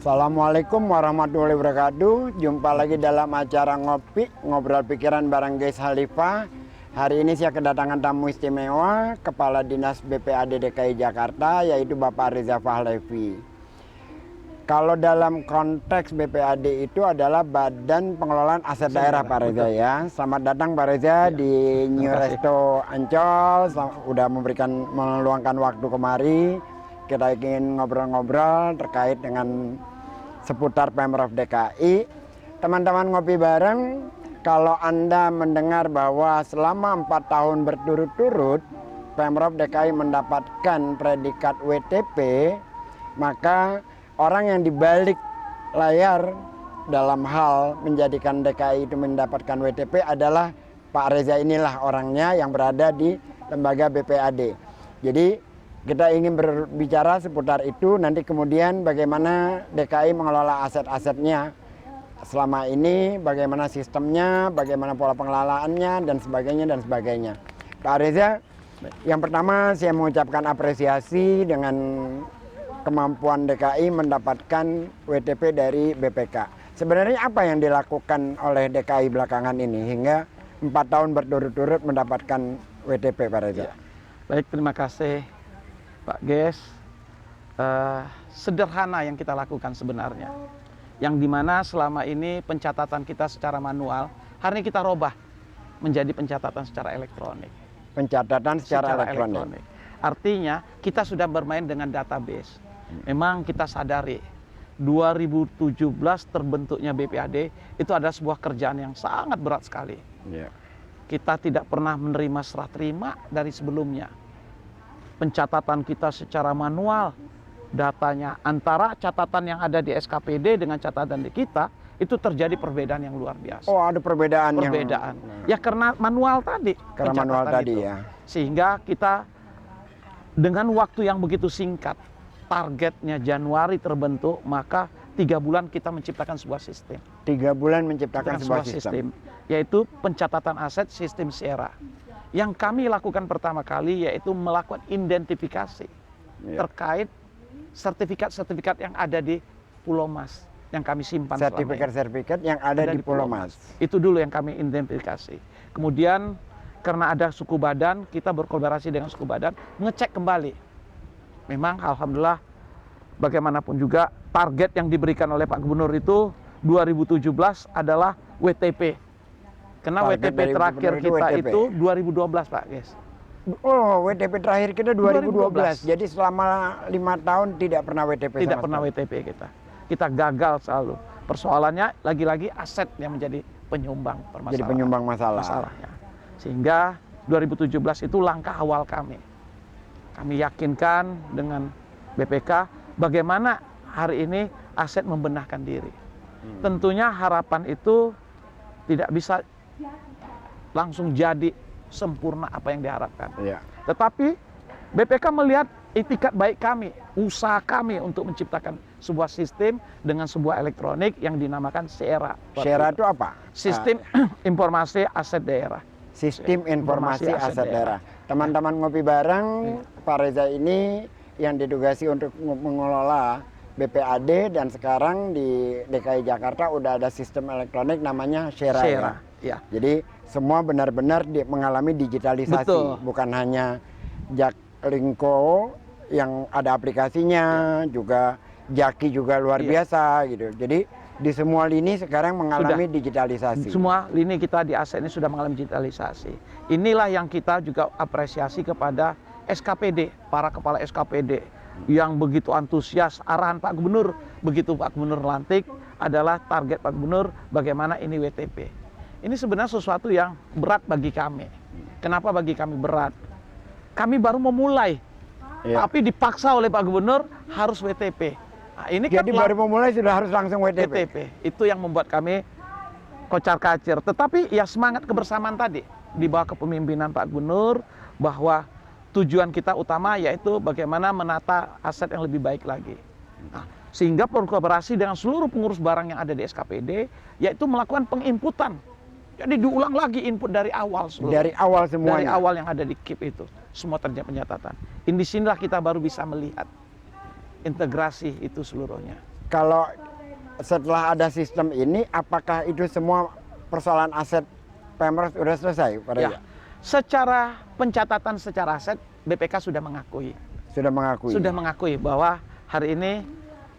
Assalamualaikum warahmatullahi wabarakatuh. Jumpa lagi dalam acara ngopi, ngobrol pikiran bareng Guys Khalifah. Hari ini saya kedatangan tamu istimewa, Kepala Dinas BPAD DKI Jakarta, yaitu Bapak Reza Pahlavi. Kalau dalam konteks BPAD itu adalah Badan Pengelolaan Aset Daerah, Pak Reza ya. Selamat datang Pak Reza di New Resto Ancol. Sudah meluangkan waktu kemari. Kita ingin ngobrol-ngobrol terkait dengan seputar Pemprov DKI. Teman-teman ngopi bareng, kalau Anda mendengar bahwa selama 4 tahun berturut-turut Pemprov DKI mendapatkan predikat WTP, maka orang yang dibalik layar dalam hal menjadikan DKI itu mendapatkan WTP adalah Pak Reza. Inilah orangnya yang berada di lembaga BPAD. Jadi kita ingin berbicara seputar itu, nanti kemudian bagaimana DKI mengelola aset-asetnya selama ini, bagaimana sistemnya, bagaimana pola pengelolaannya, dan sebagainya. Pak Reza, yang pertama saya mengucapkan apresiasi dengan kemampuan DKI mendapatkan WTP dari BPK. Sebenarnya apa yang dilakukan oleh DKI belakangan ini hingga 4 tahun berturut-turut mendapatkan WTP, Pak Reza? Ya. Baik, terima kasih Pak Ges. Sederhana yang kita lakukan sebenarnya, yang dimana selama ini pencatatan kita secara manual, hari ini kita robah menjadi pencatatan secara elektronik. Pencatatan secara elektronik. Artinya kita sudah bermain dengan database. Memang kita sadari 2017 terbentuknya BPAD itu adalah sebuah kerjaan yang sangat berat sekali. Yeah. Kita tidak pernah menerima serah terima dari sebelumnya. Pencatatan kita secara manual, datanya antara catatan yang ada di SKPD dengan catatan di kita itu terjadi perbedaan yang luar biasa. Oh, ada perbedaan. Ya karena manual tadi. Karena manual tadi ya. Sehingga kita dengan waktu yang begitu singkat, targetnya Januari terbentuk, maka 3 bulan kita menciptakan sebuah sistem. 3 bulan menciptakan sebuah sistem, yaitu pencatatan aset sistem SIERA. Yang kami lakukan pertama kali yaitu melakukan identifikasi terkait sertifikat-sertifikat yang ada di Pulau Mas yang kami simpan. Sertifikat-sertifikat yang ada di Pulau Mas. Itu dulu yang kami identifikasi. Kemudian karena ada suku badan, kita berkolaborasi dengan suku badan, ngecek kembali. Memang alhamdulillah bagaimanapun juga target yang diberikan oleh Pak Gubernur itu 2017 adalah WTP. Karena Target WTP terakhir kita WTP. itu 2012 Pak Ges. Oh, WTP terakhir kita 2012. Jadi selama 5 tahun tidak pernah WTP. Tidak pernah WTP kita. Kita gagal selalu. Persoalannya lagi-lagi aset yang menjadi penyumbang permasalahan. Jadi penyumbang masalahnya. Sehingga 2017 itu langkah awal kami. Kami yakinkan dengan BPK bagaimana hari ini aset membenahkan diri. Tentunya harapan itu tidak bisa langsung jadi sempurna apa yang diharapkan. Ya. Tetapi BPK melihat itikat baik kami, usaha kami untuk menciptakan sebuah sistem dengan sebuah elektronik yang dinamakan SIERA. SIERA itu apa? Sistem Informasi Aset Daerah. Sistem Informasi Aset Daerah. Teman-teman ngopi bareng, Pak Reza ini yang ditugasi untuk mengelola BPAD, dan sekarang di DKI Jakarta udah ada sistem elektronik namanya SIERA. Ya. Jadi semua benar-benar mengalami digitalisasi. Betul. Bukan hanya Jaklingko yang ada aplikasinya, juga Jaki juga luar biasa gitu. Jadi di semua lini sekarang mengalami digitalisasi. Semua lini kita di aset ini sudah mengalami digitalisasi. Inilah yang kita juga apresiasi kepada SKPD, para kepala SKPD yang begitu antusias. Arahan Pak Gubernur, begitu Pak Gubernur lantik, adalah target Pak Gubernur bagaimana ini WTP. Ini sebenarnya sesuatu yang berat bagi kami. Kenapa bagi kami berat? Kami baru memulai, tapi dipaksa oleh Pak Gubernur harus WTP. Nah, ini jadi kan baru memulai sudah harus langsung WTP. Itu yang membuat kami kocar-kacir. Tetapi ya semangat kebersamaan tadi di bawah kepemimpinan Pak Gubernur, bahwa tujuan kita utama yaitu bagaimana menata aset yang lebih baik lagi. Nah, sehingga berkolaborasi dengan seluruh pengurus barang yang ada di SKPD, yaitu melakukan penginputan. Jadi diulang lagi input dari awal seluruh. Dari awal semuanya. Dari awal yang ada di KIP itu, semua terjadi pencatatan. Di sinilah kita baru bisa melihat integrasi itu seluruhnya. Kalau setelah ada sistem ini, apakah itu semua persoalan aset Pemprov sudah selesai, Pak Reza? Ya, secara pencatatan secara aset BPK sudah mengakui. Sudah mengakui bahwa hari ini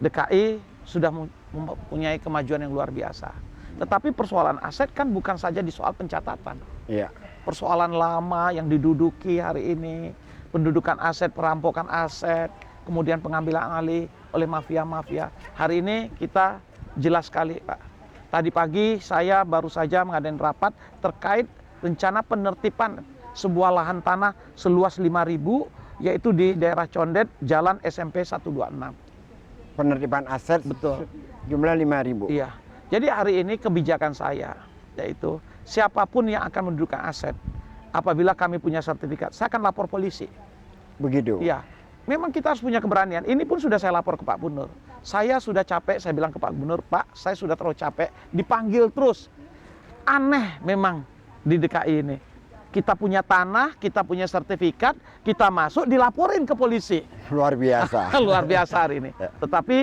DKI sudah mempunyai kemajuan yang luar biasa. Tetapi persoalan aset kan bukan saja di soal pencatatan. Iya. Persoalan lama yang diduduki hari ini, pendudukan aset, perampokan aset, kemudian pengambilan alih oleh mafia-mafia. Hari ini kita jelas sekali, Pak. Tadi pagi saya baru saja mengadakan rapat terkait rencana penertiban sebuah lahan tanah seluas 5.000, yaitu di daerah Condet, Jalan SMP 126. Penertiban aset. Betul. Jumlah 5.000. Iya. Jadi hari ini kebijakan saya, yaitu siapapun yang akan mendudukan aset, apabila kami punya sertifikat, saya akan lapor polisi. Begitu. Iya. Memang kita harus punya keberanian. Ini pun sudah saya lapor ke Pak Gubernur. Saya sudah capek, saya bilang ke Pak Gubernur, Pak, saya sudah terlalu capek, dipanggil terus. Aneh memang di DKI ini. Kita punya tanah, kita punya sertifikat, kita masuk, dilaporin ke polisi. Luar biasa. Luar biasa hari ini. Tetapi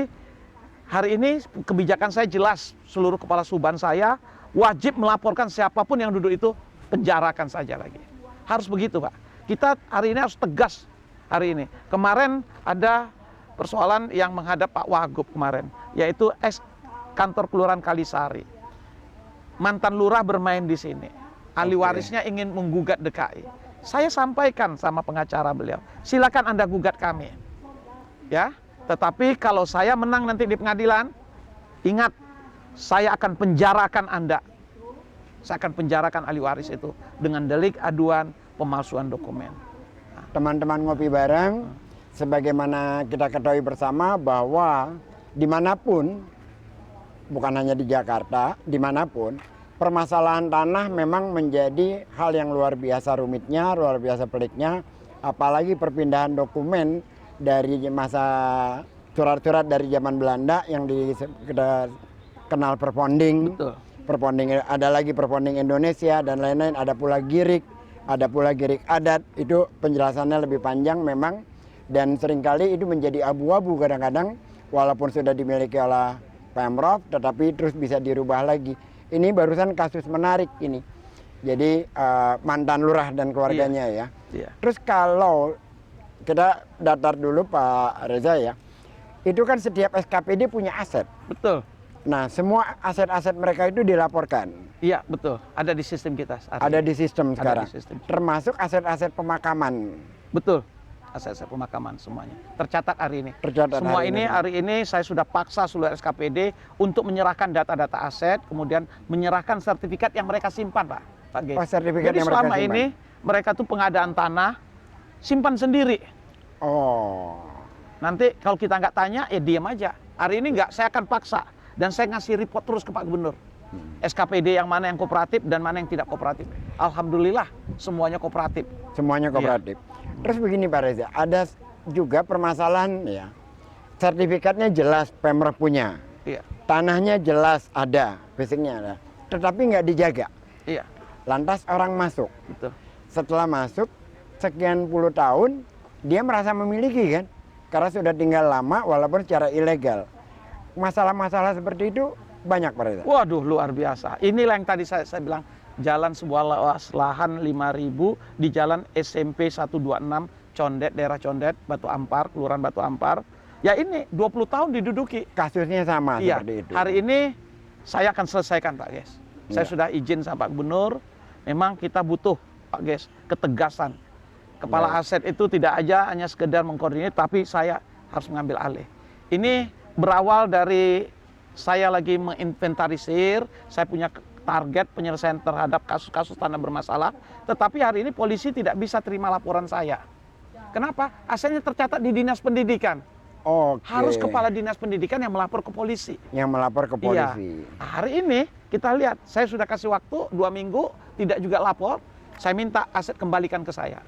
hari ini kebijakan saya jelas, seluruh kepala suban saya wajib melaporkan siapapun yang duduk itu, penjarakan saja lagi. Harus begitu, Pak. Kita hari ini harus tegas hari ini. Kemarin ada persoalan yang menghadap Pak Wagub kemarin, yaitu kantor Kelurahan Kalisari. Mantan lurah bermain di sini. Ahli warisnya ingin menggugat DKI. Saya sampaikan sama pengacara beliau, silakan Anda gugat kami. Ya, tetapi kalau saya menang nanti di pengadilan, ingat, saya akan penjarakan Anda. Saya akan penjarakan ahli waris itu dengan delik aduan pemalsuan dokumen. Teman-teman ngopi bareng, sebagaimana kita ketahui bersama bahwa dimanapun, bukan hanya di Jakarta, dimanapun, permasalahan tanah memang menjadi hal yang luar biasa rumitnya, luar biasa peliknya, apalagi perpindahan dokumen dari masa surat-surat dari zaman Belanda yang kita kenal perponding. Betul. Perponding, ada lagi perponding Indonesia dan lain-lain, ada pula girik, ada pula girik adat. Itu penjelasannya lebih panjang memang, dan seringkali itu menjadi abu-abu kadang-kadang walaupun sudah dimiliki oleh Pemprov, tetapi terus bisa dirubah lagi. Ini barusan kasus menarik ini. Jadi mantan lurah dan keluarganya ya. Iya. Terus kalau kita datar dulu Pak Reza ya, itu kan setiap SKPD punya aset. Betul. Nah, semua aset-aset mereka itu dilaporkan. Iya, betul. Ada di sistem kita. Ada di sistem sekarang. Ada di sistem. Termasuk aset-aset pemakaman. Betul. Aset-aset pemakaman semuanya tercatat hari ini. Tercatat Semua hari ini saya sudah paksa seluruh SKPD untuk menyerahkan data-data aset, kemudian menyerahkan sertifikat yang mereka simpan, Pak G. Oh, sertifikat Jadi yang mereka selama simpan. ini mereka tuh pengadaan tanah simpan sendiri. Oh. Nanti kalau kita nggak tanya, ya diam aja. Hari ini nggak, saya akan paksa dan saya ngasih report terus ke Pak Gubernur. SKPD yang mana yang kooperatif dan mana yang tidak kooperatif. Alhamdulillah semuanya kooperatif. Semuanya kooperatif. Terus begini Pak Reza, ada juga permasalahan ya. Sertifikatnya jelas Pemprov punya. Iya. Tanahnya jelas ada, basicnya ada. Tetapi nggak dijaga. Iya. Lantas orang masuk. Betul. Setelah masuk sekian puluh tahun, dia merasa memiliki kan. Karena sudah tinggal lama walaupun secara ilegal. Masalah-masalah seperti itu banyak Pak Reza. Waduh, luar biasa. Inilah yang tadi saya bilang, jalan sebuah lahan 5.000 di jalan SMP 126 Condet, daerah Condet, Batu Ampar, Kelurahan Batu Ampar. Ya ini 20 tahun diduduki. Kasusnya sama Iya. seperti itu. Hari ini saya akan selesaikan Pak Ges. Saya Iya. sudah izin sama Pak Gubernur. Memang kita butuh Pak Ges ketegasan. Kepala aset itu tidak aja hanya sekedar mengkoordinir, tapi saya harus mengambil alih. Ini berawal dari saya lagi menginventarisir, saya punya target penyelesaian terhadap kasus-kasus tanah bermasalah, tetapi hari ini polisi tidak bisa terima laporan saya. Kenapa? Asetnya tercatat di Dinas Pendidikan. Oke. Harus kepala Dinas Pendidikan yang melapor ke polisi. Yang melapor ke Iya. polisi. Hari ini kita lihat, saya sudah kasih waktu 2 minggu, tidak juga lapor, saya minta aset kembalikan ke saya.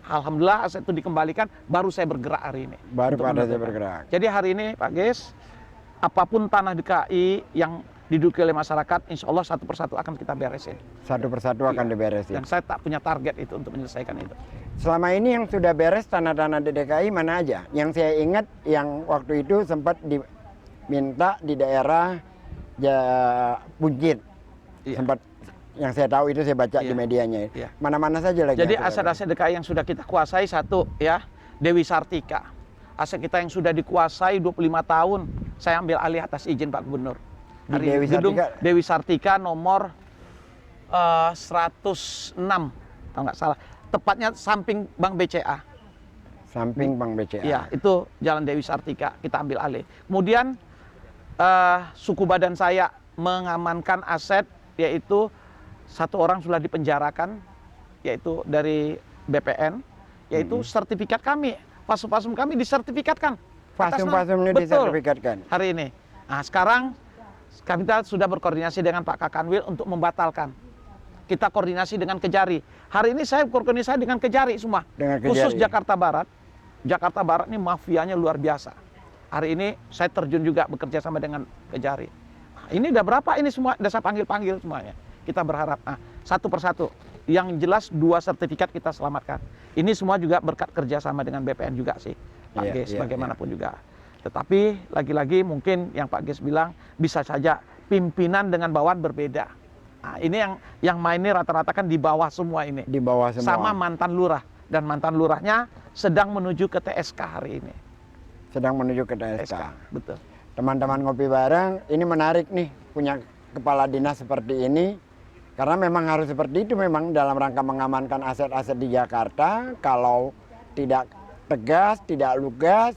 Alhamdulillah aset itu dikembalikan, baru saya bergerak hari ini. Baru untuk pada saya menentukan. bergerak. Jadi hari ini Pak Ges, apapun tanah DKI yang diduduki oleh masyarakat, insya Allah satu persatu akan kita beresin. Satu persatu akan diberesin. Dan saya tak punya target itu untuk menyelesaikan itu. Selama ini yang sudah beres tanah-tanah di DKI mana aja? Yang saya ingat yang waktu itu sempat minta di daerah Buncit. Iya. Sempat yang saya tahu itu saya baca di Iya. medianya. Iya. Mana-mana saja lagi. Jadi yang sudah aset-aset DKI yang sudah kita kuasai satu ya, Dewi Sartika. Aset kita yang sudah dikuasai 25 tahun, saya ambil alih atas izin Pak Gubernur. Di Hari Dewi gedung Sartika? Dewi Sartika nomor 106, kalau nggak salah. Tepatnya samping Bank BCA. samping Bank BCA. Iya, itu Jalan Dewi Sartika, kita ambil alih. Kemudian suku badan saya mengamankan aset, yaitu satu orang sudah dipenjarakan, yaitu dari BPN, yaitu sertifikat kami, fasum-fasum kami disertifikatkan. Fasum-fasum ini Betul. disertifikatkan. Hari ini. Nah, sekarang kita sudah berkoordinasi dengan Pak Kakanwil untuk membatalkan. Kita koordinasi dengan Kejari. Hari ini saya koordinasi dengan Kejari semua. Dengan Khusus Kejari. Jakarta Barat. Jakarta Barat ini mafianya luar biasa. Hari ini saya terjun juga bekerja sama dengan Kejari. Nah, ini udah berapa ini semua? Udah saya panggil-panggil semuanya. Kita berharap satu persatu. Yang jelas 2 sertifikat kita selamatkan. Ini semua juga berkat kerjasama dengan BPN juga sih, Pak Iya, Ges, iya, bagaimanapun juga. Tetapi lagi-lagi mungkin yang Pak Ges bilang bisa saja pimpinan dengan bawahan berbeda. Nah, ini yang main ini rata-rata kan di bawah semua ini. Di bawah semua. Sama mantan lurah, dan mantan lurahnya sedang menuju ke TSK hari ini. Sedang menuju ke TSK. Betul. Teman-teman ngopi bareng, ini menarik nih punya kepala dinas seperti ini. Karena memang harus seperti itu memang dalam rangka mengamankan aset-aset di Jakarta. Kalau tidak tegas, tidak lugas,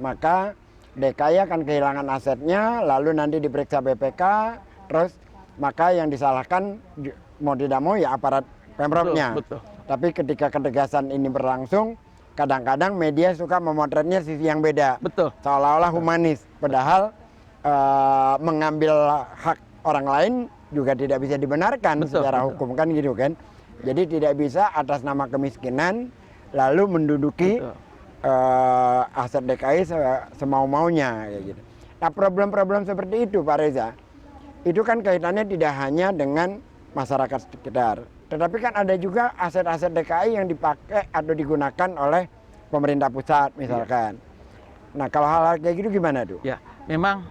maka DKI akan kehilangan asetnya, lalu nanti diperiksa BPK, terus maka yang disalahkan mau tidak mau ya aparat Pemprovnya. Betul. Tapi ketika ketegasan ini berlangsung, kadang-kadang media suka memotretnya sisi yang beda. Betul. Seolah-olah humanis, padahal mengambil hak orang lain juga tidak bisa dibenarkan Betul, secara betul. hukum kan gitu kan. Jadi tidak bisa atas nama kemiskinan lalu menduduki Betul. aset DKI semau-maunya kayak gitu. Nah, problem-problem seperti itu Pak Reza, itu kan kaitannya tidak hanya dengan masyarakat sekitar, tetapi kan ada juga aset-aset DKI yang dipakai atau digunakan oleh pemerintah pusat misalkan. Nah, kalau hal-hal kayak gitu gimana tuh? Ya, memang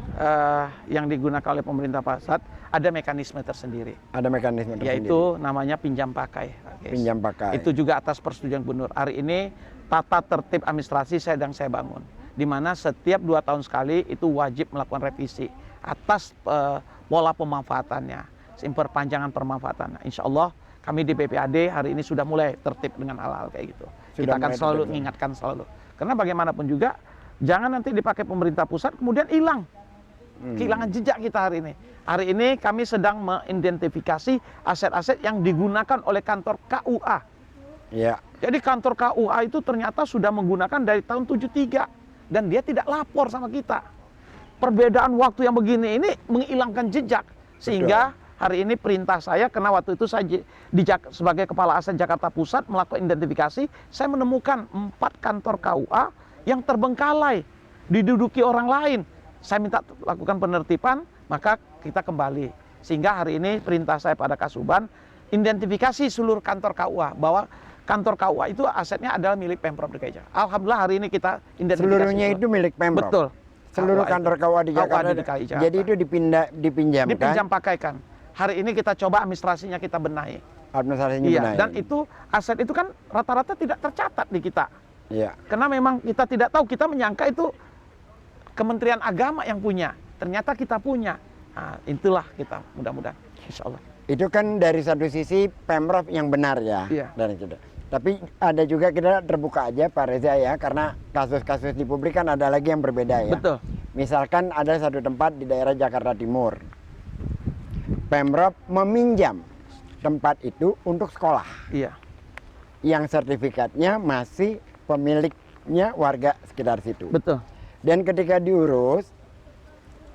yang digunakan oleh pemerintah pusat ada mekanisme tersendiri, Ada mekanisme tersendiri. yaitu namanya pinjam pakai. Pak Ges. Pinjam pakai. Itu juga atas persetujuan gubernur. Hari ini tata tertib administrasi sedang saya bangun, di mana setiap 2 tahun sekali itu wajib melakukan revisi atas pola pemanfaatannya, perpanjangan permanfaatannya. Insya Allah kami di BPAD hari ini sudah mulai tertib dengan hal-hal kayak gitu. Sudah Kita akan mulai selalu tertib. mengingatkan selalu. Karena bagaimanapun juga jangan nanti dipakai pemerintah pusat kemudian hilang. Kehilangan jejak kita hari ini. Hari ini kami sedang mengidentifikasi aset-aset yang digunakan oleh kantor KUA. Iya. Jadi kantor KUA itu ternyata sudah menggunakan dari tahun 73 dan dia tidak lapor sama kita. Perbedaan waktu yang begini ini menghilangkan jejak, sehingga hari ini perintah saya, karena waktu itu saya sebagai kepala aset Jakarta Pusat melakukan identifikasi, saya menemukan 4 kantor KUA yang terbengkalai, diduduki orang lain. Saya minta lakukan penertiban, maka kita kembali. Sehingga hari ini perintah saya pada Kasuban, identifikasi seluruh kantor KUA, bahwa kantor KUA itu asetnya adalah milik Pemprov DKI Jakarta. Alhamdulillah hari ini kita identifikasi. Seluruhnya itu milik Pemprov. Betul. Seluruh KUA kantor KUA di KUA Jakarta. di DKI Jakarta. Jadi itu dipinjamkan. Dipinjam pakaikan. Hari ini kita coba administrasinya kita benahi. Administrasinya Iya, benahi. dan itu aset itu kan rata-rata tidak tercatat di kita. Iya. Karena memang kita tidak tahu, kita menyangka itu Kementerian Agama yang punya. Ternyata kita punya. Nah, itulah kita mudah-mudahan. Insya Allah. Itu kan dari satu sisi Pemprov yang benar ya. Iya. Dari situ. Tapi ada juga kita terbuka aja Pak Reza ya, karena kasus-kasus di publik kan ada lagi yang berbeda ya. Betul. Misalkan ada satu tempat di daerah Jakarta Timur. Pemprov meminjam tempat itu untuk sekolah. Iya. Yang sertifikatnya masih pemiliknya warga sekitar situ. Betul. Dan ketika diurus,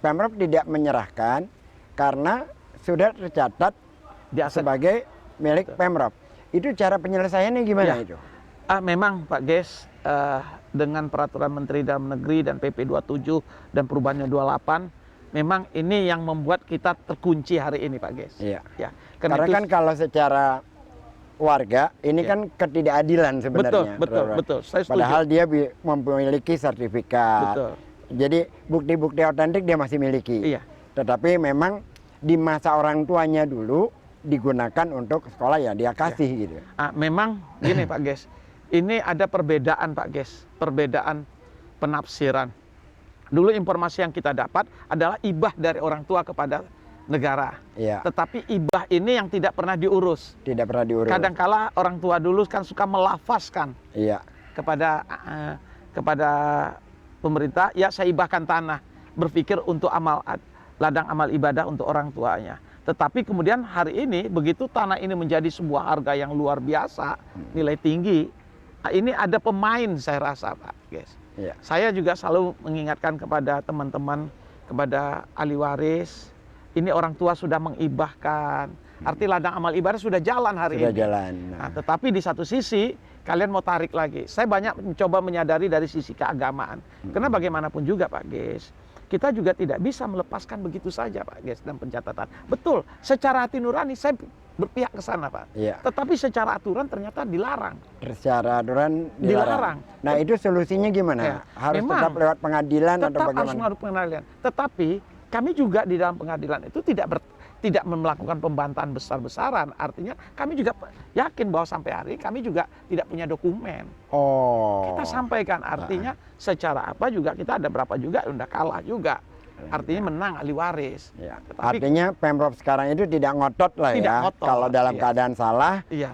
Pemprov tidak menyerahkan karena sudah tercatat Di aset. sebagai milik Pemprov. Itu cara penyelesaiannya gimana Ya. itu? Memang Pak Ges, dengan peraturan Menteri Dalam Negeri dan PP 27 dan perubahannya 28, memang ini yang membuat kita terkunci hari ini Pak Ges. Iya. Ya, Karena kan kalau secara warga ini Iya. kan ketidakadilan sebenarnya. betul. Saya setuju. Padahal dia memiliki sertifikat. Betul. Jadi bukti-bukti otentik dia masih miliki. Iya. Tetapi memang di masa orang tuanya dulu digunakan untuk sekolah ya dia kasih gitu. Memang gini Pak Ges, ini ada perbedaan Pak Ges, perbedaan penafsiran. Dulu informasi yang kita dapat adalah hibah dari orang tua kepada negara. Iya. Tetapi hibah ini yang tidak pernah diurus. Tidak pernah diurus. Kadangkala orang tua dulu kan suka melafazkan Iya. kepada pemerintah, ya saya hibahkan tanah, berpikir untuk ladang amal ibadah untuk orang tuanya. Tetapi kemudian hari ini begitu tanah ini menjadi sebuah harga yang luar biasa, nilai tinggi, ini ada pemain saya rasa Pak Ges. Iya. Saya juga selalu mengingatkan kepada teman-teman, kepada ahli waris, ini orang tua sudah mengibahkan. Arti ladang amal ibadah sudah jalan hari ini. Sudah jalan. Nah, tetapi di satu sisi kalian mau tarik lagi. Saya banyak mencoba menyadari dari sisi keagamaan. Karena bagaimanapun juga Pak Ges, kita juga tidak bisa melepaskan begitu saja Pak Ges dan pencatatan. Betul, secara hati nurani saya berpihak ke sana Pak. Iya. Tetapi secara aturan ternyata dilarang. Secara aturan Dilarang. Nah itu solusinya gimana? Ya, Harus memang tetap lewat pengadilan atau Tetap harus bagaimana? melalui pengadilan. Tetapi kami juga di dalam pengadilan itu tidak melakukan pembantahan besar-besaran. Artinya kami juga yakin bahwa sampai hari ini kami juga tidak punya dokumen. Oh. Kita sampaikan artinya secara apa juga kita ada berapa juga udah kalah juga. Artinya menang ahli waris. Ya. Tetapi Artinya Pemprov sekarang itu tidak ngotot lah Tidak ya. ngotot, Kalau dalam iya. keadaan salah iya,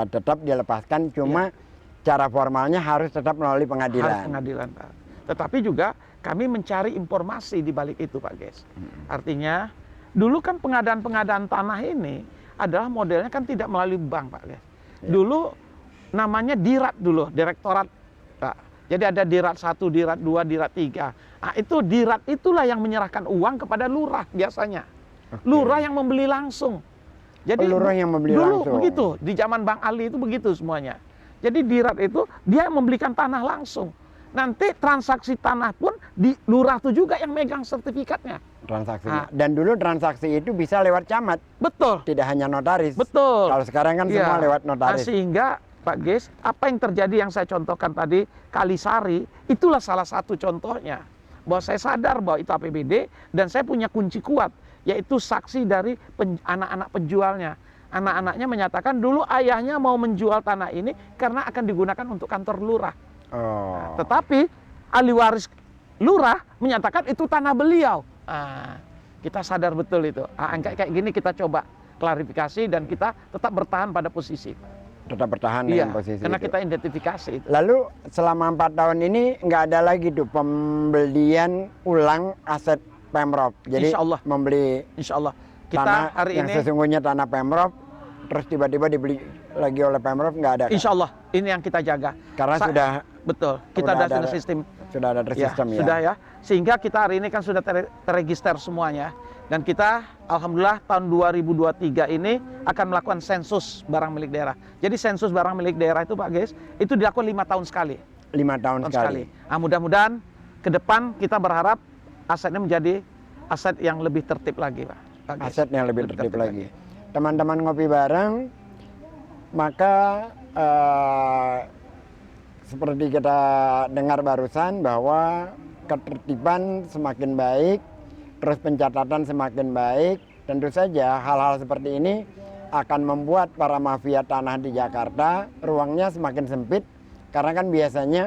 tetap dilepaskan. Cuma cara formalnya harus tetap melalui harus pengadilan. pengadilan Pak. Tetapi juga kami mencari informasi di balik itu Pak Ges. Artinya dulu kan pengadaan tanah ini adalah modelnya kan tidak melalui bank Pak Ges. Dulu namanya DIRAT dulu, Direktorat Pak. Jadi ada DIRAT 1, DIRAT 2, DIRAT 3. Nah, itu DIRAT itulah yang menyerahkan uang kepada lurah biasanya. Lurah yang membeli langsung. Jadi Lurah yang membeli dulu langsung. begitu, di zaman Bang Ali itu begitu semuanya. Jadi DIRAT itu dia membelikan tanah langsung. Nanti transaksi tanah pun di lurah itu juga yang megang sertifikatnya. Transaksinya. Dan dulu transaksi itu bisa lewat camat, Betul. tidak hanya notaris. Betul. Kalau sekarang kan semua lewat notaris. Sehingga Pak Ges, apa yang terjadi yang saya contohkan tadi, Kalisari, itulah salah satu contohnya. Bahwa saya sadar bahwa itu APBD dan saya punya kunci kuat, yaitu saksi dari anak-anak penjualnya. Anak-anaknya menyatakan dulu ayahnya mau menjual tanah ini karena akan digunakan untuk kantor lurah. Oh. Tetapi ahli waris lurah menyatakan itu tanah beliau. Kita sadar betul itu. Kayak gini kita coba klarifikasi dan kita tetap bertahan pada posisi. Tetap bertahan dengan posisi karena itu. kita identifikasi itu. Lalu selama 4 tahun ini nggak ada lagi tuh pembelian ulang aset Pemprov. Jadi Insya Allah. membeli Insya Allah. Kita tanah hari yang ini, sesungguhnya tanah Pemprov, terus tiba-tiba dibeli lagi oleh Pemprov, nggak ada. Kan? Insya Allah ini yang kita jaga. Karena sudah Betul. Kita Udah sudah ada sistem. sudah ada tersistem ya. Sudah ya. Sehingga kita hari ini kan sudah terregister semuanya. Dan kita alhamdulillah tahun 2023 ini akan melakukan sensus barang milik daerah. Jadi sensus barang milik daerah itu Pak Ges, itu dilakukan 5 tahun sekali. 5 tahun sekali. Nah, mudah-mudahan ke depan kita berharap asetnya menjadi aset yang lebih tertib lagi Pak. Ges. Aset yang lebih tertib lagi. Teman-teman ngopi bareng, maka seperti kita dengar barusan bahwa ketertiban semakin baik, terus pencatatan semakin baik. Tentu saja hal-hal seperti ini akan membuat para mafia tanah di Jakarta ruangnya semakin sempit, karena kan biasanya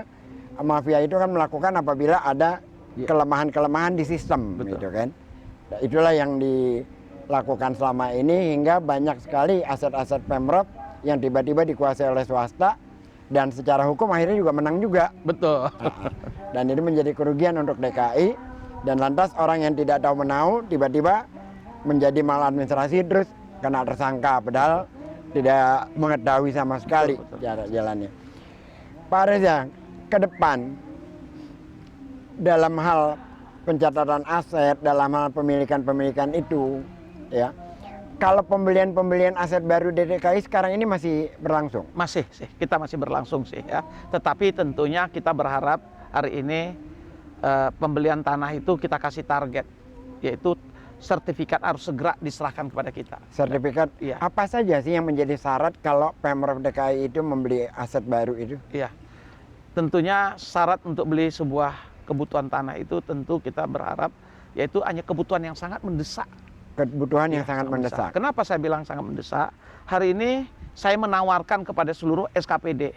mafia itu kan melakukan apabila ada kelemahan-kelemahan di sistem. Betul. Gitu kan. Nah, itulah yang dilakukan selama ini hingga banyak sekali aset-aset Pemprov yang tiba-tiba dikuasai oleh swasta. Dan secara hukum akhirnya juga menang juga. Betul. Dan ini menjadi kerugian untuk DKI. Dan lantas orang yang tidak tahu menau tiba-tiba menjadi maladministrasi terus kena tersangka. Padahal tidak mengetahui sama sekali cara jalannya. Pak Reza, ke depan dalam hal pencatatan aset, dalam hal pemilikan-pemilikan itu, ya, kalau pembelian aset baru di DKI sekarang ini masih berlangsung? Masih sih, kita masih berlangsung sih ya. Tetapi tentunya kita berharap hari ini pembelian tanah itu kita kasih target, yaitu sertifikat harus segera diserahkan kepada kita. Sertifikat, Iya. apa saja sih yang menjadi syarat kalau Pemprov DKI itu membeli aset baru itu? Iya, tentunya syarat untuk beli sebuah kebutuhan tanah itu tentu kita berharap yaitu hanya kebutuhan yang sangat mendesak. Kebutuhan yang Ya, sangat mendesak. Kenapa saya bilang sangat mendesak? Hari ini saya menawarkan kepada seluruh SKPD.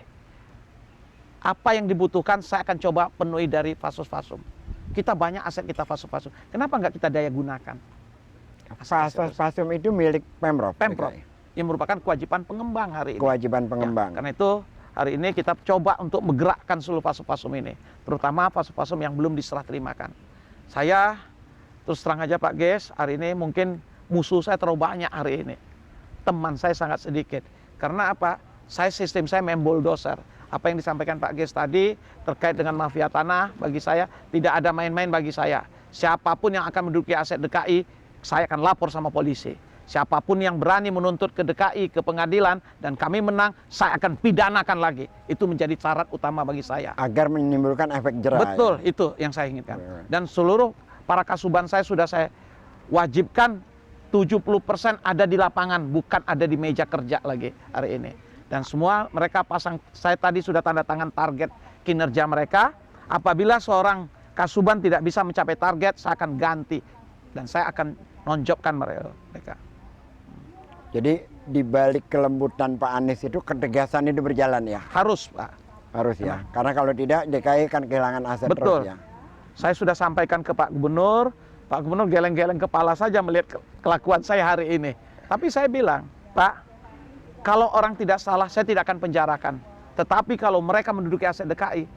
Apa yang dibutuhkan saya akan coba penuhi dari Fasos-Fasum. Kita banyak aset kita Fasos-Fasum. Kenapa nggak kita daya gunakan? Fasos-Fasum itu milik Pemprov. Pemprov. DKI. Yang merupakan kewajiban pengembang hari ini. Kewajiban Ya, pengembang. karena itu hari ini kita coba untuk menggerakkan seluruh Fasos-Fasum ini. Terutama Fasos-Fasum yang belum diserah terimakan. Saya terus terang aja Pak Ges, hari ini mungkin musuh saya terlalu banyak hari ini. Teman saya sangat sedikit. Karena apa? Sistem saya main bulldozer. Apa yang disampaikan Pak Ges tadi terkait dengan mafia tanah, bagi saya tidak ada main-main bagi saya. Siapapun yang akan menduduki aset DKI, saya akan lapor sama polisi. Siapapun yang berani menuntut ke DKI, ke pengadilan, dan kami menang, saya akan pidanakan lagi. Itu menjadi syarat utama bagi saya. Agar menimbulkan efek jerah. Betul, Ya? itu yang saya inginkan. Dan seluruh para kasuban saya sudah saya wajibkan 70% ada di lapangan, bukan ada di meja kerja lagi hari ini. Dan semua mereka pasang, saya tadi sudah tanda tangan target kinerja mereka. Apabila seorang kasuban tidak bisa mencapai target, saya akan ganti. Dan saya akan nonjobkan mereka. Jadi di balik kelembutan Pak Anies itu ketegasan itu berjalan ya? Harus Pak. Harus ya. Karena kalau tidak DKI akan kehilangan aset Betul. terus ya. Saya sudah sampaikan ke Pak Gubernur geleng-geleng kepala saja melihat kelakuan saya hari ini. Tapi saya bilang, Pak, kalau orang tidak salah, saya tidak akan penjarakan. Tetapi kalau mereka menduduki aset DKI,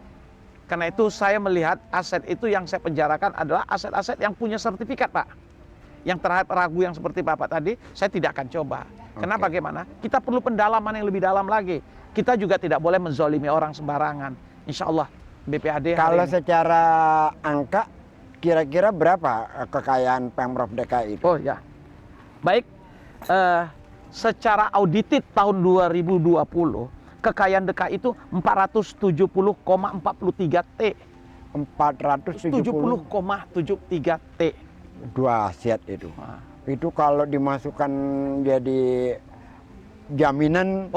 karena itu saya melihat aset itu yang saya penjarakan adalah aset-aset yang punya sertifikat, Pak. Yang terhadap ragu yang seperti Bapak tadi, saya tidak akan coba. Karena bagaimana? Kita perlu pendalaman yang lebih dalam lagi. Kita juga tidak boleh menzolimi orang sembarangan. Insya Allah, BPAD Kalau hari ini. secara angka, kira-kira berapa kekayaan Pemprov DKI itu? Oh ya, baik. Secara audited tahun 2020, kekayaan DKI itu 470,43 T. 470,73 T. dua aset itu. Nah, Itu kalau dimasukkan jadi jaminan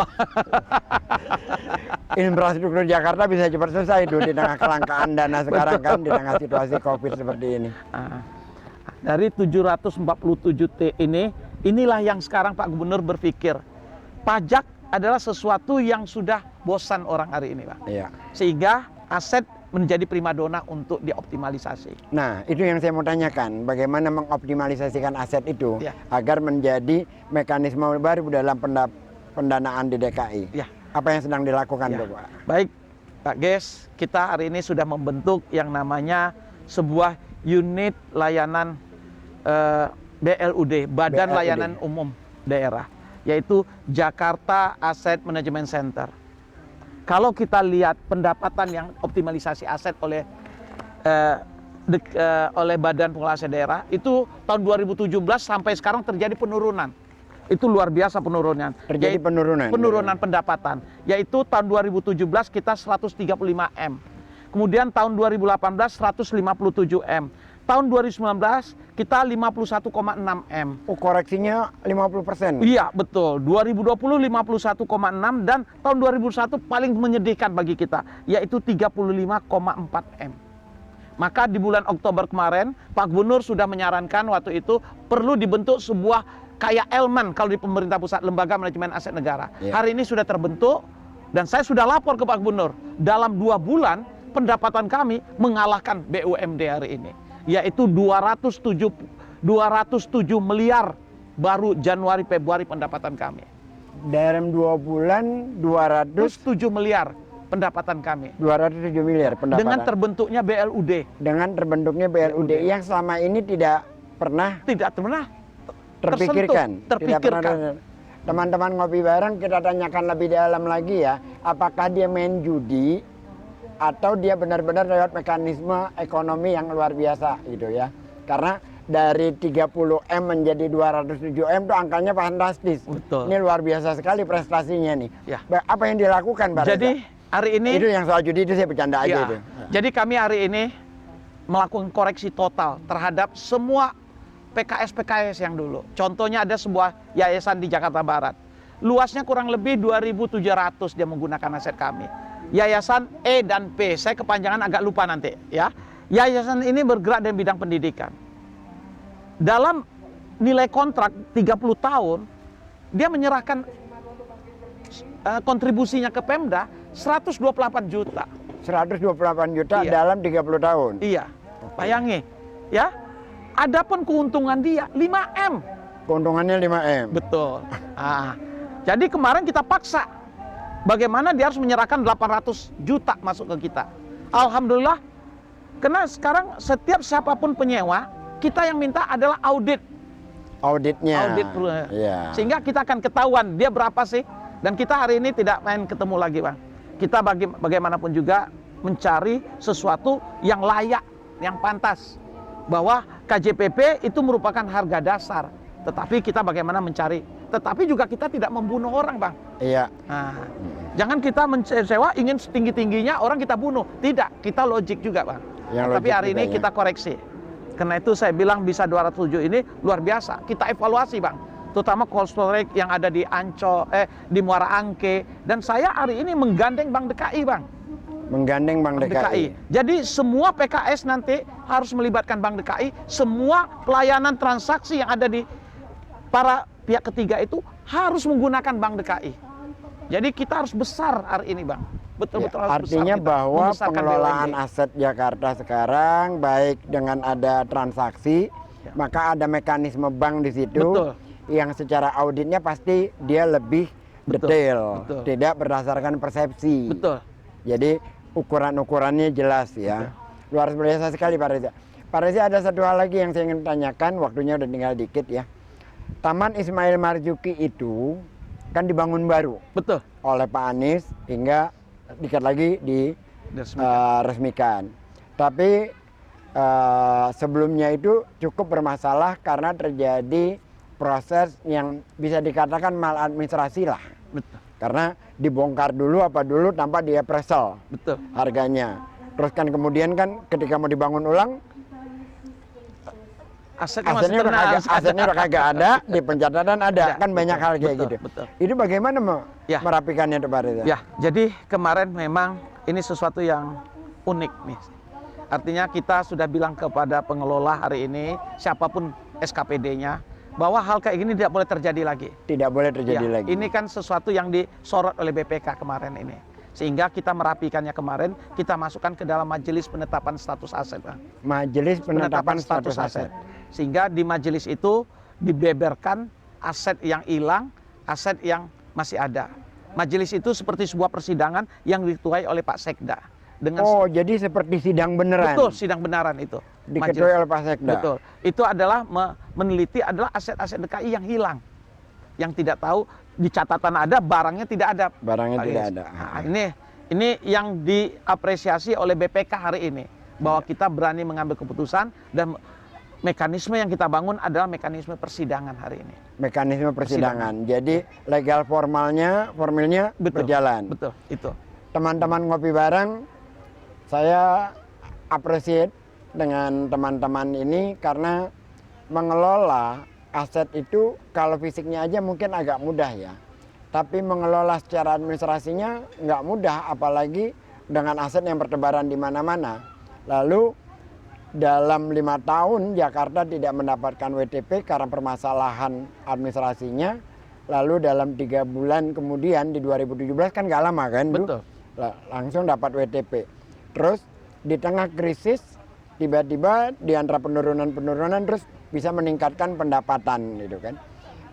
infrastruktur Jakarta bisa cepat selesai itu di tengah kelangkaan dana sekarang kan, di tengah situasi COVID seperti ini. Dari 747 T inilah yang sekarang Pak Gubernur berpikir pajak adalah sesuatu yang sudah bosan orang hari ini, Pak. Iya. Sehingga aset menjadi primadona untuk dioptimalisasi. Nah, itu yang saya mau tanyakan, bagaimana mengoptimalisasikan aset itu Ya. agar menjadi mekanisme baru dalam pendanaan di DKI. Ya. Apa yang sedang dilakukan, Ya. tuh, Pak? Baik, Pak Ges, kita hari ini sudah membentuk yang namanya sebuah unit layanan BLUD, Badan BLUD. Layanan Umum Daerah, yaitu Jakarta Asset Management Center. Kalau kita lihat pendapatan yang optimalisasi aset oleh Badan Pengelola Aset Daerah, itu tahun 2017 sampai sekarang terjadi penurunan. Itu luar biasa penurunan. Terjadi penurunan. Penurunan pendapatan, yaitu tahun 2017 kita 135 M. Kemudian tahun 2018 157 M. Tahun 2019 kita 51,6 M. Oh, koreksinya 50%. Iya, betul. 2020 51,6 dan tahun 2021 paling menyedihkan bagi kita, yaitu 35,4 M. Maka di bulan Oktober kemarin, Pak Gubernur sudah menyarankan waktu itu perlu dibentuk sebuah kayak elemen kalau di pemerintah pusat, Lembaga Manajemen Aset Negara. Iya. Hari ini sudah terbentuk dan saya sudah lapor ke Pak Gubernur. Dalam 2 bulan pendapatan kami mengalahkan BUMD hari ini, yaitu 207 miliar baru Januari Februari pendapatan kami. Dalam 2 bulan 7 miliar pendapatan kami. 207 miliar pendapatan. Dengan terbentuknya BLUD. Dengan terbentuknya BLUD yang selama ini tidak pernah Tidak pernah terpikirkan. Tidak pernah. terpikirkan. Teman-teman ngopi bareng, kita tanyakan lebih dalam lagi ya, apakah dia main judi atau dia benar-benar lewat mekanisme ekonomi yang luar biasa gitu ya. Karena dari 30 M menjadi 207 M itu angkanya fantastis. Betul. Ini luar biasa sekali prestasinya nih. Ya. Apa yang dilakukan, Pak Reza? Jadi hari ini Itu yang soal judi itu saya bercanda aja ya, itu. jadi kami hari ini melakukan koreksi total terhadap semua PKS yang dulu. Contohnya ada sebuah yayasan di Jakarta Barat. Luasnya kurang lebih 2.700 dia menggunakan aset kami. Yayasan E dan P, saya kepanjangan agak lupa nanti ya. Yayasan ini bergerak dalam bidang pendidikan. Dalam nilai kontrak 30 tahun, dia menyerahkan kontribusinya ke Pemda 128 juta. 128 juta Iya. dalam 30 tahun. Iya, bayangi, ya. Adapun keuntungan dia 5M. Keuntungannya 5M. Betul. Jadi kemarin kita paksa, bagaimana dia harus menyerahkan 800 juta masuk ke kita. Alhamdulillah, karena sekarang setiap siapapun penyewa, kita yang minta adalah audit. Auditnya. Audit, Iya. sehingga kita akan ketahuan dia berapa sih. Dan kita hari ini tidak main ketemu lagi, Bang. Kita bagaimanapun juga mencari sesuatu yang layak, yang pantas. Bahwa KJPP itu merupakan harga dasar. Tetapi kita bagaimana mencari. Tetapi juga kita tidak membunuh orang, Bang. Iya. Nah, jangan kita mensewa ingin setinggi-tingginya orang kita bunuh. Tidak, kita logik juga, Bang. Yang Tapi logik hari juga, ini ya. kita koreksi. Karena itu saya bilang bisa 207 ini luar biasa. Kita evaluasi, Bang. Terutama cold storage yang ada di di Muara Angke. Dan saya hari ini menggandeng Bank DKI, Bang. Menggandeng Bank DKI. Jadi semua PKS nanti harus melibatkan Bank DKI. Semua pelayanan transaksi yang ada di para pihak ketiga itu harus menggunakan Bank DKI. Jadi kita harus besar hari ini, Bang. Betul-betul Ya, harus artinya besar kita, bahwa membesarkan pengelolaan BUMD. aset Jakarta sekarang baik dengan ada transaksi, Ya. maka ada mekanisme bank di situ Betul. yang secara auditnya pasti dia lebih Betul, detail, betul. tidak berdasarkan persepsi. Betul. Jadi ukuran-ukurannya jelas ya. Luar biasa sekali Pak Reza. Pak Reza, ada satu hal lagi yang saya ingin tanyakan, waktunya udah tinggal dikit ya. Taman Ismail Marzuki itu kan dibangun baru Betul. oleh Pak Anies hingga dikit lagi diresmikan. Tapi sebelumnya itu cukup bermasalah karena terjadi proses yang bisa dikatakan maladministrasi lah. Betul. Karena dibongkar dulu apa dulu tanpa dia presel Betul. harganya. Terus kan kemudian kan ketika mau dibangun ulang asetnya udah kagak ada, di pencatatan ada, kan betul, banyak hal kayak betul, gitu. betul. Itu bagaimana Ya. merapikannya tuh Pak Reza? Ya, jadi kemarin memang ini sesuatu yang unik nih. Artinya kita sudah bilang kepada pengelola hari ini, siapapun SKPD-nya, bahwa hal kayak gini tidak boleh terjadi lagi. Tidak boleh terjadi Ya, lagi. ini kan sesuatu yang disorot oleh BPK kemarin ini. Sehingga kita merapikannya kemarin, kita masukkan ke dalam majelis penetapan status aset, Bang. Majelis penetapan status aset. Sehingga di majelis itu dibeberkan aset yang hilang, aset yang masih ada. Majelis itu seperti sebuah persidangan yang diketuai oleh Pak Sekda. Dengan Oh, jadi seperti sidang beneran. betul, sidang benaran itu. Diketuai oleh Pak Sekda. Betul. Itu adalah meneliti adalah aset-aset DKI yang hilang. Yang tidak tahu di catatan ada, barangnya tidak ada. Barangnya Pak tidak Yes. ada. Nah, ini yang diapresiasi oleh BPK hari ini, bahwa kita berani mengambil keputusan dan mekanisme yang kita bangun adalah mekanisme persidangan hari ini. Mekanisme persidangan. Jadi legal formilnya Betul. berjalan. Betul, itu. Teman-teman ngopi bareng, saya appreciate dengan teman-teman ini karena mengelola aset itu kalau fisiknya aja mungkin agak mudah ya. Tapi mengelola secara administrasinya nggak mudah, apalagi dengan aset yang bertebaran di mana-mana. Lalu dalam 5 tahun Jakarta tidak mendapatkan WTP karena permasalahan administrasinya. Lalu dalam 3 bulan kemudian di 2017 kan nggak lama kan, Bu? Betul. Langsung dapat WTP. Terus di tengah krisis tiba-tiba di antara penurunan terus bisa meningkatkan pendapatan gitu kan.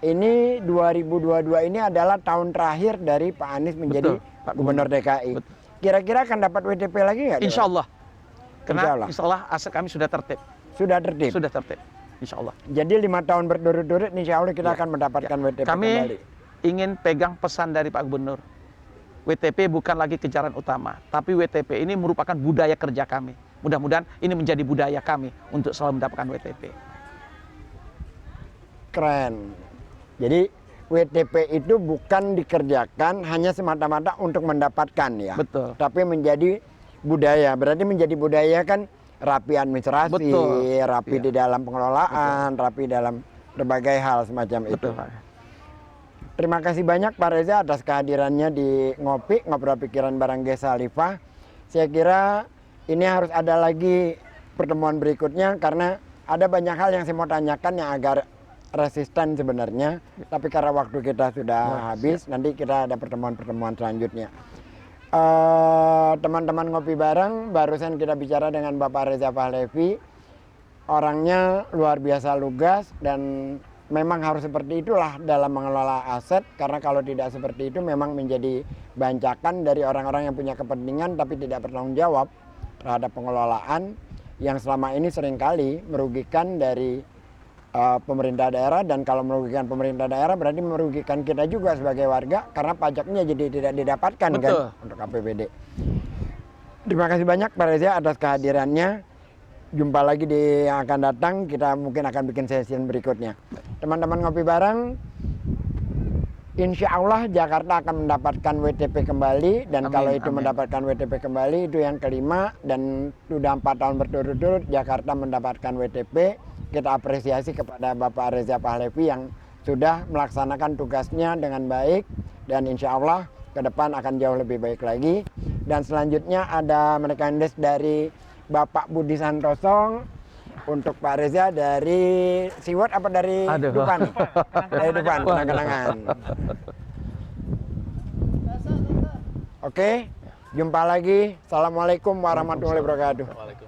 Ini 2022 ini adalah tahun terakhir dari Pak Anies menjadi Betul, Pak Gubernur DKI. Betul. Kira-kira akan dapat WTP lagi nggak? Insya Allah. Insya Karena Allah. insya Allah aset kami sudah tertib. Sudah tertib. Sudah tertib. Insya Allah. Jadi 5 tahun berturut-turut insya Allah kita Ya, akan mendapatkan WTP Kami kembali. ingin pegang pesan dari Pak Gubernur. WTP bukan lagi kejaran utama, tapi WTP ini merupakan budaya kerja kami. Mudah-mudahan ini menjadi budaya kami untuk selalu mendapatkan WTP. Keren. Jadi WTP itu bukan dikerjakan hanya semata-mata untuk mendapatkan ya. Betul. Tapi menjadi budaya. Berarti menjadi budaya kan rapi administrasi, Betul. rapi Iya. di dalam pengelolaan, rapi dalam berbagai hal semacam itu. Betul, Pak. Terima kasih banyak Pak Reza atas kehadirannya di Ngopi, Ngobrol Pikiran bareng Ges Khalifah. Saya kira ini harus ada lagi pertemuan berikutnya, karena ada banyak hal yang saya mau tanyakan yang agak resisten sebenarnya, tapi karena waktu kita sudah habis, nanti kita ada pertemuan-pertemuan selanjutnya. Teman-teman ngopi bareng, barusan kita bicara dengan Bapak Reza Pahlevi, orangnya luar biasa lugas dan memang harus seperti itulah dalam mengelola aset, karena kalau tidak seperti itu memang menjadi bancakan dari orang-orang yang punya kepentingan tapi tidak bertanggung jawab terhadap pengelolaan yang selama ini seringkali merugikan dari pemerintah daerah, dan kalau merugikan pemerintah daerah berarti merugikan kita juga sebagai warga karena pajaknya jadi tidak didapatkan. Betul. Kan untuk APBD. Terima kasih banyak Pak Reza atas kehadirannya. Jumpa lagi di yang akan datang, kita mungkin akan bikin sesi berikutnya. Teman-teman ngopi bareng, insya Allah Jakarta akan mendapatkan WTP kembali, dan Amin, kalau itu amin. mendapatkan WTP kembali itu yang kelima, dan sudah 4 tahun berturut-turut Jakarta mendapatkan WTP. Kita apresiasi kepada Bapak Reza Pahlevi yang sudah melaksanakan tugasnya dengan baik, dan insya Allah ke depan akan jauh lebih baik lagi. Dan selanjutnya ada merekandes dari Bapak Budi Santoso untuk Pak Reza dari Siwot apa dari Aduh. Dupan? Dari Dupan, kenang-kenangan. Oke, jumpa lagi. Assalamualaikum warahmatullahi wabarakatuh.